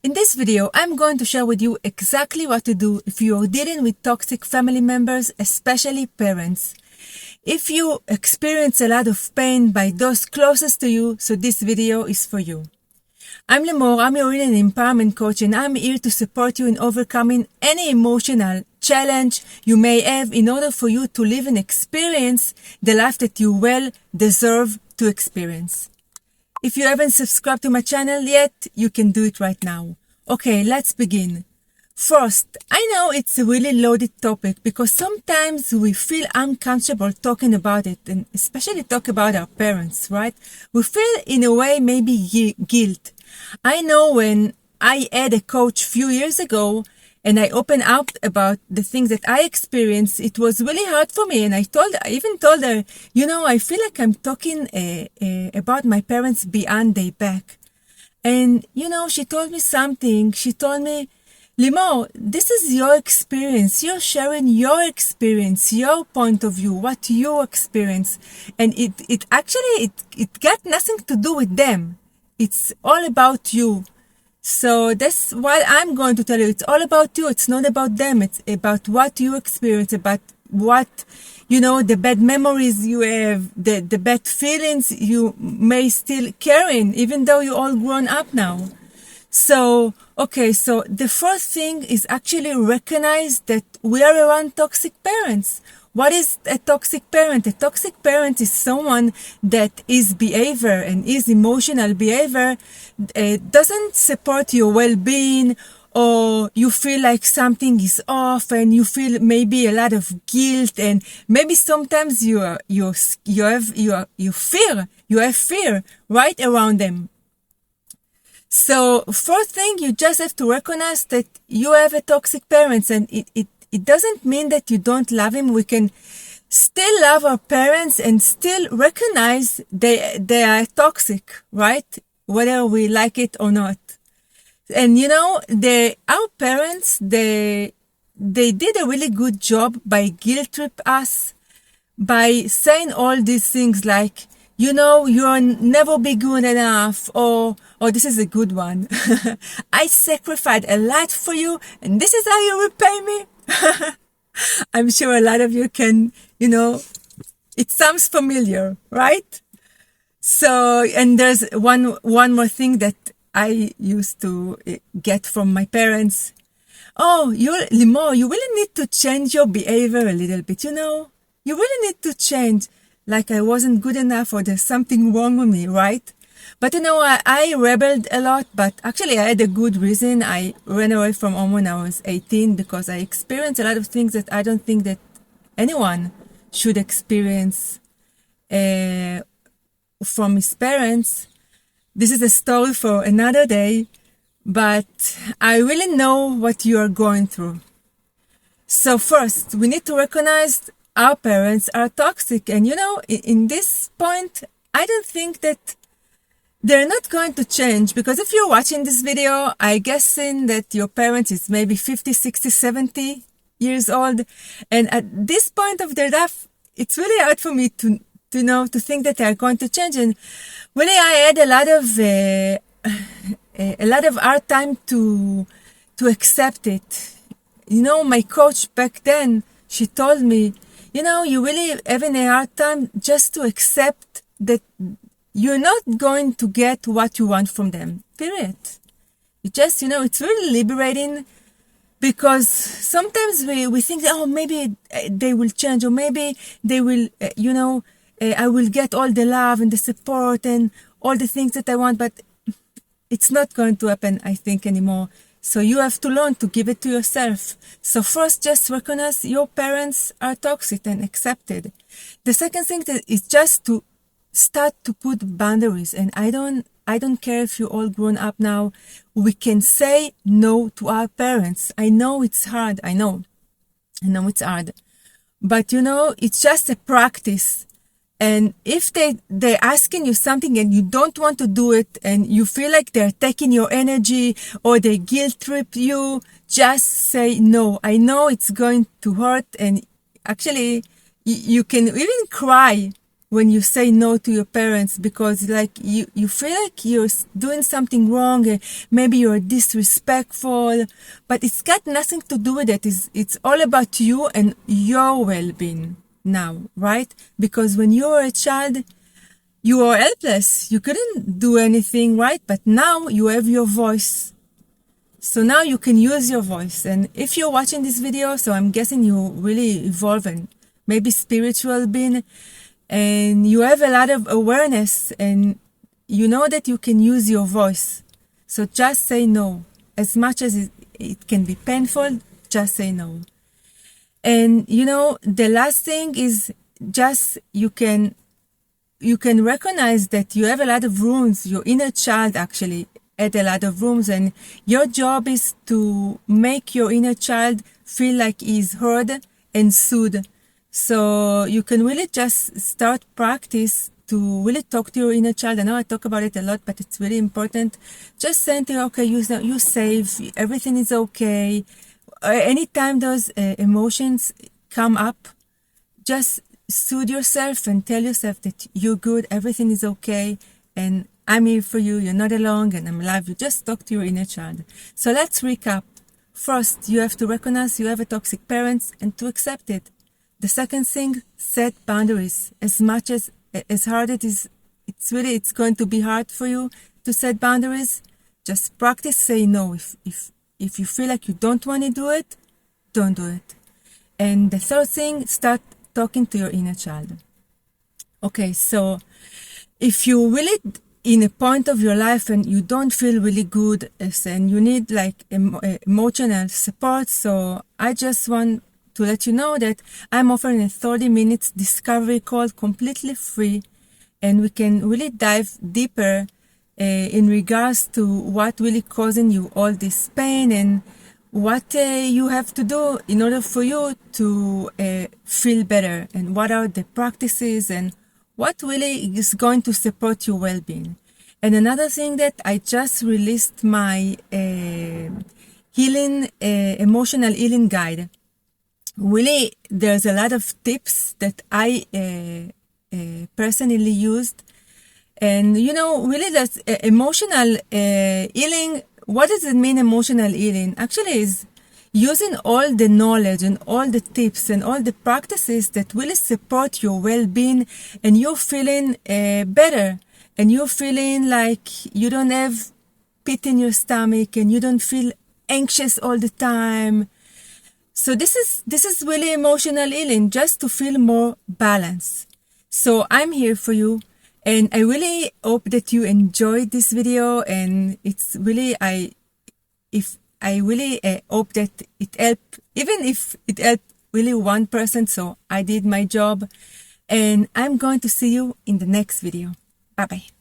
In this video, I'm going to share with you exactly what to do if you are dealing with toxic family members, especially parents. If you experience a lot of pain by those closest to you, so this video is for you. I'm Limor, I'm your Healing and Empowerment Coach, and I'm here to support you in overcoming any emotional challenge you may have in order for you to live and experience the life that you well deserve to experience. If you haven't subscribed to my channel yet, you can do it right now. Okay, let's begin. First, I know it's a really loaded topic because sometimes we feel uncomfortable talking about it, and especially talk about our parents, right? We feel in a way maybe guilt. I know when I had a coach a few years ago and I opened up about the things that I experienced, it was really hard for me. And I even told her, I feel like I'm talking about my parents behind their back. And, she told me something. She told me, Limor, this is your experience. You're sharing your experience, your point of view, what you experience. And it got nothing to do with them. It's all about you. So that's what I'm going to tell you. It's all about you. It's not about them. It's about what you experience, about what, the bad memories you have, the bad feelings you may still carrying, even though you're all grown up now. So the first thing is actually recognize that we are around toxic parents. What is a toxic parent? A toxic parent is someone that his behavior and his emotional behavior doesn't support your well-being, or you feel like something is off and you feel maybe a lot of guilt, and maybe sometimes you have fear right around them. So first thing, you just have to recognize that you have a toxic parents, and it doesn't mean that you don't love him. We can still love our parents and still recognize they are toxic, right? Whether we like it or not. And our parents, they did a really good job by guilt trip us, by saying all these things like, you'll never be good enough, or this is a good one. I sacrificed a lot for you, and this is how you repay me. I'm sure a lot of you can, it sounds familiar, right? So, and there's one more thing that I used to get from my parents. Oh, Limor, you really need to change your behavior a little bit, You really need to change. Like I wasn't good enough, or there's something wrong with me, right? But I rebelled a lot, but actually I had a good reason. I ran away from home when I was 18 because I experienced a lot of things that I don't think that anyone should experience from his parents. This is a story for another day, but I really know what you are going through. So first, we need to recognize our parents are toxic. And in this point, I don't think that they're not going to change, because if you're watching this video, I guessing that your parents is maybe 50, 60, 70 years old. And at this point of their life, it's really hard for me to think that they're going to change. And really, I had a lot of hard time to accept it. My coach back then, she told me, you really having a hard time just to accept that you're not going to get what you want from them, period. It just, it's really liberating, because sometimes we think, maybe they will change, or maybe they will, I will get all the love and the support and all the things that I want, but it's not going to happen, I think, anymore. So you have to learn to give it to yourself. So first, just recognize your parents are toxic and accept it. The second thing is just to start to put boundaries. And I don't care if you're all grown up now. We can say no to our parents. I know it's hard. I know it's hard. But it's just a practice. And if they're asking you something and you don't want to do it, and you feel like they're taking your energy or they guilt trip you, just say no. I know it's going to hurt, and actually you can even cry when you say no to your parents because like you feel like you're doing something wrong, maybe you're disrespectful, but it's got nothing to do with it. It's all about you and your well-being now, right? Because when you were a child, you were helpless. You couldn't do anything, right? But now you have your voice. So now you can use your voice. And if you're watching this video, so I'm guessing you really evolve and maybe spiritual being, and you have a lot of awareness and you know that you can use your voice. So just say no. As much as it can be painful, just say no. And you know, the last thing is just you can recognize that you have a lot of rooms. Your inner child actually had a lot of rooms, and your job is to make your inner child feel like he's heard and soothed. So you can really just start practice to really talk to your inner child. I know I talk about it a lot, but it's really important. Just saying to you, okay, you're safe, everything is okay. Anytime those emotions come up, just soothe yourself and tell yourself that you're good, everything is okay, and I'm here for you, you're not alone, and I'm alive. You just talk to your inner child. So let's recap. First, you have to recognize you have a toxic parent and to accept it. The second thing, set boundaries. As much as hard it is, it's going to be hard for you to set boundaries. Just practice say no. If you feel like you don't want to do it, don't do it. And the third thing, start talking to your inner child. Okay, so if you're really in a point of your life and you don't feel really good and you need like emotional support, so I just want to let you know that I'm offering a 30 minutes discovery call completely free, and we can really dive deeper in regards to what really causing you all this pain and what you have to do in order for you to feel better, and what are the practices and what really is going to support your well-being. And another thing that I just released my emotional healing guide. Really, there's a lot of tips that I personally used. And, you know, really that's emotional healing. What does it mean, emotional healing? Actually, is using all the knowledge and all the tips and all the practices that really support your well-being, and you're feeling better, and you're feeling like you don't have pit in your stomach and you don't feel anxious all the time. So this is really emotional healing, just to feel more balanced. So I'm here for you, and I really hope that you enjoyed this video, and it's really I really hope that it helped, even if it helped really one person. So I did my job, and I'm going to see you in the next video. Bye bye.